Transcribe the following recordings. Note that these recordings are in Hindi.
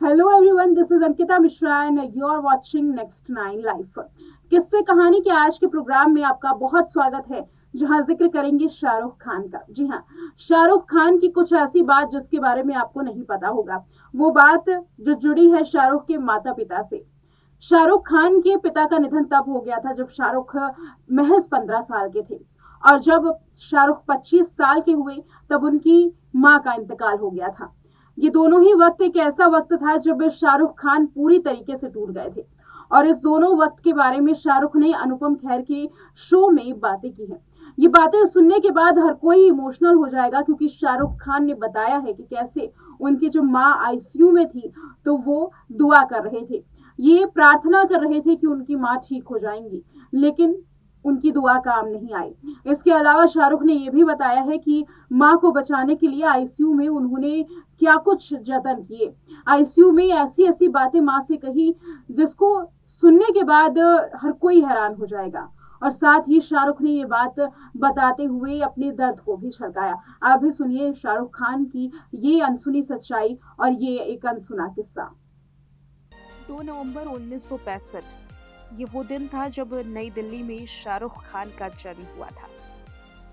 Hello everyone, this is Ankita Mishra and you are watching next nine life. किस्से कहानी के आज के प्रोग्राम में आपका बहुत स्वागत है, जहां जिक्र करेंगे शाहरुख खान का। जी हाँ, शाहरुख खान की कुछ ऐसी बात जिसके बारे में आपको नहीं पता होगा। वो बात जो जुड़ी है शाहरुख के माता पिता से। शाहरुख खान के पिता का निधन तब हो गया था जब शाहरुख महज 15 साल के थे, और जब शाहरुख 25 साल के हुए तब उनकी माँ का इंतकाल हो गया था। ये दोनों ही वक्त एक ऐसा वक्त था जब शाहरुख खान पूरी तरीके से टूट गए थे, और इस दोनों वक्त के बारे में शाहरुख ने अनुपम खेर के शो में बातें की हैं। ये बातें सुनने के बाद हर कोई इमोशनल हो जाएगा, क्योंकि शाहरुख खान ने बताया है कि कैसे उनकी जो माँ आईसीयू में थी तो वो दुआ कर रहे थे, ये प्रार्थना कर रहे थे कि उनकी माँ ठीक हो जाएंगी, लेकिन उनकी दुआ काम नहीं आई। इसके अलावा शाहरुख ने यह भी बताया है कि माँ को बचाने के लिए आईसीयू में उन्होंने क्या कुछ जतन किए। आईसीयू में ऐसी ऐसी बातें माँ से कही जिसको सुनने के बाद हर कोई हैरान हो जाएगा। और साथ ही शाहरुख ने ये बात बताते हुए अपने दर्द को भी छलकाया। आप भी सुनिए शाहरुख खान की ये अनसुनी सच्चाई और ये एक अनसुना किस्सा। 2 नवंबर 1965 ये वो दिन था जब नई दिल्ली में शाहरुख खान का जन्म हुआ था।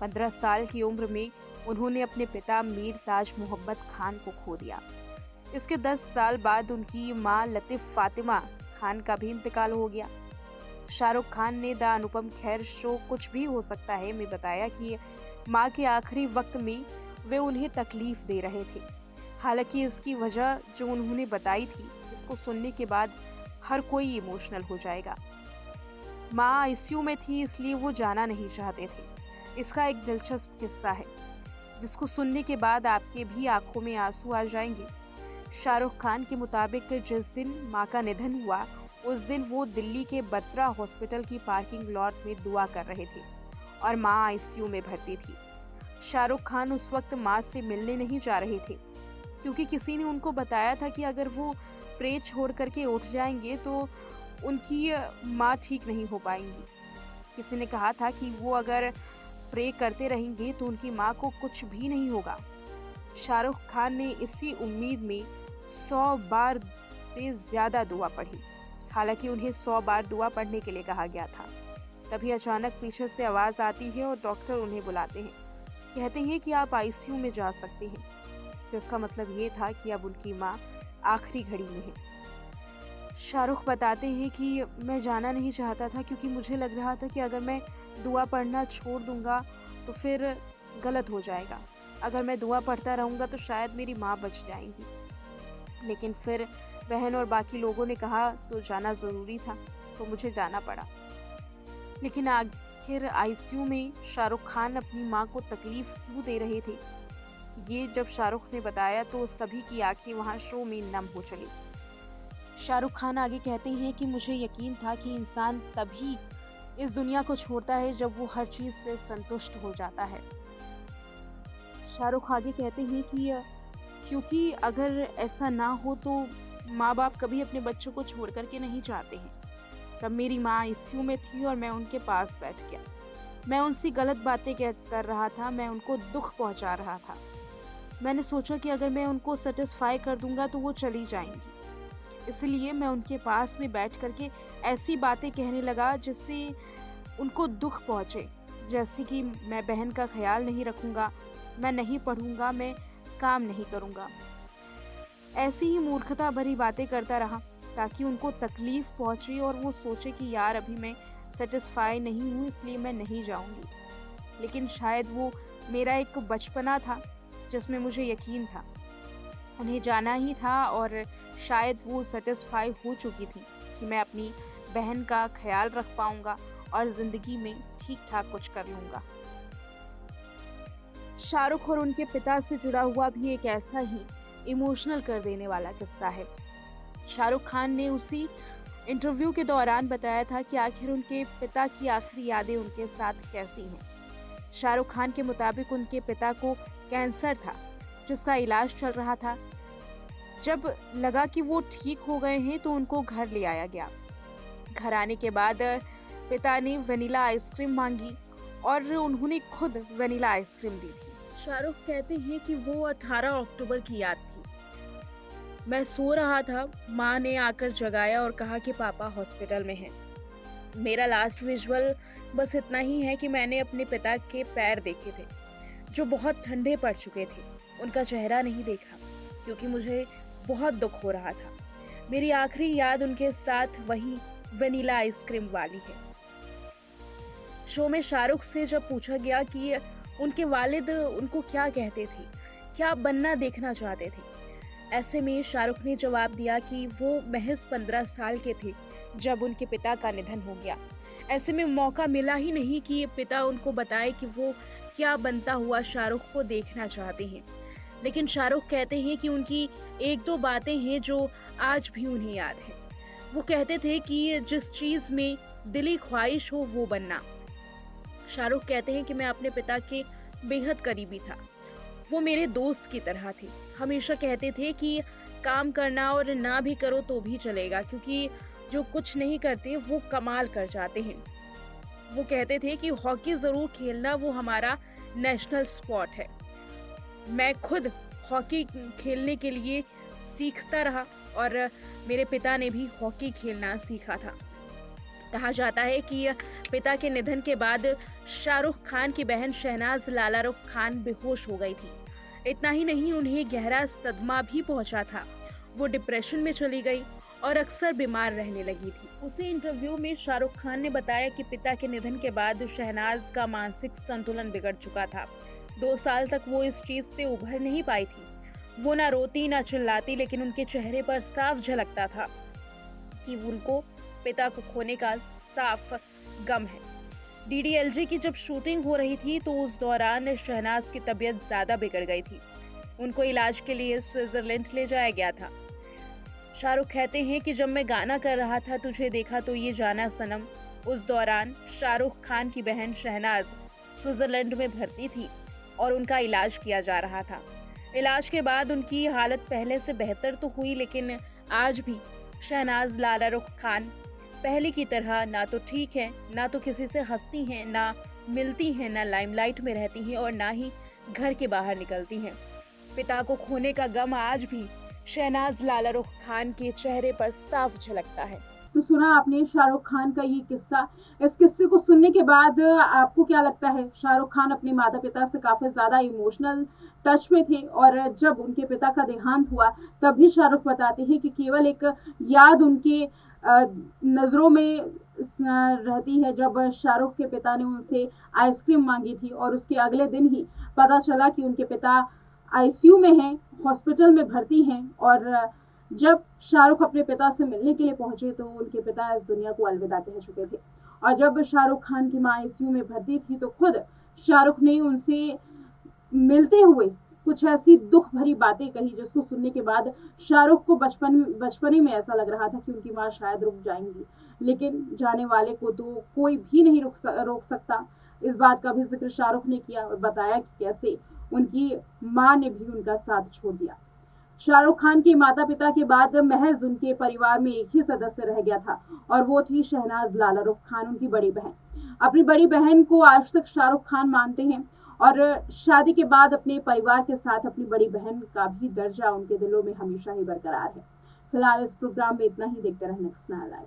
15 साल की उम्र में उन्होंने अपने पिता मीर ताज मोहब्बत खान को खो दिया। इसके 10 साल बाद उनकी मां लतीफ फातिमा खान का भी इंतकाल हो गया। शाहरुख खान ने द अनुपम खेर शो कुछ भी हो सकता है में बताया कि मां के आखिरी वक्त में वे उन्हें तकलीफ दे रहे थे। हालांकि इसकी वजह जो उन्होंने बताई थी, इसको सुनने के बाद हर कोई इमोशनल हो जाएगा। माँ आईसीयू में थी, इसलिए वो जाना नहीं चाहते थे। इसका एक दिलचस्प किस्सा है जिसको सुनने के बाद आपके भी आंखों में आंसू आ जाएंगे। शाहरुख खान के मुताबिक जिस दिन माँ का निधन हुआ उस दिन वो दिल्ली के बत्रा हॉस्पिटल की पार्किंग लॉट में दुआ कर रहे थे और माँ आईसीयू में भर्ती थी। शाहरुख खान उस वक्त माँ से मिलने नहीं जा रहे थे, क्योंकि किसी ने उनको बताया था कि अगर वो प्रे छोड़ करके उठ जाएंगे तो उनकी माँ ठीक नहीं हो पाएंगी। किसी ने कहा था कि वो अगर प्रे करते रहेंगे तो उनकी माँ को कुछ भी नहीं होगा। शाहरुख खान ने इसी उम्मीद में 100 बार से ज़्यादा दुआ पढ़ी। हालांकि उन्हें 100 बार दुआ पढ़ने के लिए कहा गया था। तभी अचानक पीछे से आवाज़ आती है और डॉक्टर उन्हें बुलाते हैं। कहते हैं कि आप आईसीयू में जा सकते हैं, जिसका मतलब ये था कि अब उनकी माँ आखिरी घड़ी में है। शाहरुख बताते हैं कि मैं जाना नहीं चाहता था, क्योंकि मुझे लग रहा था कि अगर मैं दुआ पढ़ना छोड़ दूंगा तो फिर गलत हो जाएगा। अगर मैं दुआ पढ़ता रहूंगा तो शायद मेरी माँ बच जाएंगी। लेकिन फिर बहन और बाकी लोगों ने कहा तो जाना ज़रूरी था, तो मुझे जाना पड़ा। लेकिन आखिर आईसीयू में शाहरुख खान अपनी माँ को तकलीफ क्यों दे रहे थे, ये जब शाहरुख ने बताया तो सभी की आंखें वहां शो में नम हो चली। शाहरुख खान आगे कहते हैं कि मुझे यकीन था कि इंसान तभी इस दुनिया को छोड़ता है जब वो हर चीज़ से संतुष्ट हो जाता है। शाहरुख आगे कहते हैं कि क्योंकि अगर ऐसा ना हो तो माँ बाप कभी अपने बच्चों को छोड़ करके नहीं जाते हैं। तब मेरी माँ आईसीयू में थी और मैं उनके पास बैठ गया। मैं उनसे गलत बातें कर रहा था, मैं उनको दुख पहुँचा रहा था। मैंने सोचा कि अगर मैं उनको सेटिस्फाई कर दूंगा तो वो चली जाएंगी, इसलिए मैं उनके पास में बैठ करके ऐसी बातें कहने लगा जिससे उनको दुख पहुँचे, जैसे कि मैं बहन का ख्याल नहीं रखूँगा, मैं नहीं पढ़ूँगा, मैं काम नहीं करूँगा। ऐसी ही मूर्खता भरी बातें करता रहा ताकि उनको तकलीफ़ पहुँचे और वो सोचे कि यार अभी मैं सेटिस्फाई नहीं हूँ, इसलिए मैं नहीं जाऊँगी। लेकिन शायद वो मेरा एक बचपना था जिसमें मुझे यकीन था उन्हें जाना ही था, और शायद वो सेटिस्फाई हो चुकी थी कि मैं अपनी बहन का ख्याल रख पाऊंगा और ज़िंदगी में ठीक ठाक कुछ कर लूँगा। शाहरुख और उनके पिता से जुड़ा हुआ भी एक ऐसा ही इमोशनल कर देने वाला किस्सा है। शाहरुख खान ने उसी इंटरव्यू के दौरान बताया था कि आखिर उनके पिता की आखिरी यादें उनके साथ कैसी हैं। शाहरुख खान के मुताबिक उनके पिता को कैंसर था जिसका इलाज चल रहा था। जब लगा कि वो ठीक हो गए हैं तो उनको घर ले आया गया। घर आने के बाद पिता ने वनीला आइसक्रीम मांगी और उन्होंने खुद वनीला आइसक्रीम दी थी। शाहरुख कहते हैं कि वो 18 अक्टूबर की याद थी। मैं सो रहा था, माँ ने आकर जगाया और कहा कि पापा हॉस्पिटल में हैं। मेरा लास्ट विजुअल बस इतना ही है कि मैंने अपने पिता के पैर देखे थे, जो बहुत ठंडे पड़ चुके थे। उनका चेहरा नहीं देखा, क्योंकि मुझे बहुत दुख हो रहा था। मेरी आखिरी याद उनके साथ वही वनीला आइसक्रीम वाली है। शो में शाहरुख से जब पूछा गया कि उनके वालिद उनको क्या कहते थे, क्या बनना देखना चाहते थे, ऐसे में शाहरुख ने जवाब दिया कि वो महज 15 साल के थे जब उनके पिता का निधन हो गया। ऐसे में मौका मिला ही नहीं कि पिता उनको बताए कि वो क्या बनता हुआ शाहरुख को देखना चाहते हैं। लेकिन शाहरुख कहते हैं कि उनकी एक दो बातें हैं जो आज भी उन्हें याद है। वो कहते थे कि जिस चीज़ में दिली ख्वाहिश हो वो बनना। शाहरुख कहते हैं कि मैं अपने पिता के बेहद करीबी था। वो मेरे दोस्त की तरह थे। हमेशा कहते थे कि काम करना और ना भी करो तो भी चलेगा, क्योंकि जो कुछ नहीं करते वो कमाल कर जाते हैं। वो कहते थे कि हॉकी ज़रूर खेलना, वो हमारा नेशनल स्पोर्ट है। मैं खुद हॉकी खेलने के लिए सीखता रहा और मेरे पिता ने भी हॉकी खेलना सीखा था। कहा जाता है कि पिता के निधन के बाद शाहरुख खान की बहन शहनाज लालारुख खान बेहोश हो गई थी। इतना ही नहीं, उन्हें गहरा सदमा भी पहुंचा था। वो डिप्रेशन में चली गई और अक्सर बीमार रहने लगी थी। उसी इंटरव्यू में शाहरुख खान ने बताया कि पिता के निधन के बाद शहनाज का मानसिक संतुलन बिगड़ चुका था। 2 साल तक वो इस चीज से उभर नहीं पाई थी। वो ना रोती ना चिल्लाती, लेकिन उनके चेहरे पर साफ झलकता था कि उनको पिता को खोने का साफ गम है। डीडीएलजे की जब शूटिंग हो रही थी तो उस दौरान शहनाज की तबीयत ज्यादा बिगड़ गई थी। उनको इलाज के लिए स्विट्जरलैंड ले जाया गया था। शाहरुख कहते हैं कि जब मैं गाना कर रहा था तुझे देखा तो ये जाना सनम, उस दौरान शाहरुख खान की बहन शहनाज स्विट्जरलैंड में भर्ती थी और उनका इलाज किया जा रहा था। इलाज के बाद उनकी हालत पहले से बेहतर तो हुई, लेकिन आज भी शहनाज लालारुख खान पहले की तरह ना तो ठीक है, ना तो किसी से हंसती हैं, ना मिलती हैं, ना लाइमलाइट में रहती हैं और ना ही घर के बाहर निकलती हैं। पिता को खोने का गम आज भी शहनाज लालारुख खान के चेहरे पर साफ झलकता है। तो सुना आपने शाहरुख खान का ये किस्सा। इस किस्से को सुनने के बाद आपको क्या लगता है? शाहरुख खान अपने माता पिता से काफी ज्यादा इमोशनल टच में थे और जब उनके पिता का देहांत हुआ तब भी शाहरुख बताते हैं कि केवल एक याद उनके नजरों में रहती है जब शाहरुख के पिता ने उनसे आइसक्रीम मांगी थी और उसके अगले दिन ही पता चला कि उनके पिता आईसीयू में हैं, हॉस्पिटल में भर्ती हैं। और जब शाहरुख अपने पिता से मिलने के लिए पहुंचे तो उनके पिता इस दुनिया को अलविदा कह चुके थे। और जब शाहरुख खान की मां आईसीयू में भर्ती थी तो खुद शाहरुख ने उनसे मिलते हुए कुछ ऐसी दुख भरी बातें कही जिसको सुनने के बाद शाहरुख को बचपने में ऐसा लग रहा था कि उनकी मां शायद रुक जाएंगी, लेकिन जाने वाले को तो कोई भी नहीं रोक सकता। इस बात का भी जिक्र शाहरुख ने किया और बताया कि कैसे उनकी मां ने भी उनका साथ छोड़ दिया। शाहरुख खान के माता पिता के बाद महज उनके परिवार में एक ही सदस्य रह गया था और वो थी शहनाज लालारुख खान, उनकी बड़ी बहन। अपनी बड़ी बहन को आज तक शाहरुख खान मानते हैं और शादी के बाद अपने परिवार के साथ अपनी बड़ी बहन का भी दर्जा उनके दिलों में हमेशा ही बरकरार है। फिलहाल इस प्रोग्राम में इतना ही। देखते रहें नेक्स्ट नाइन लाइव।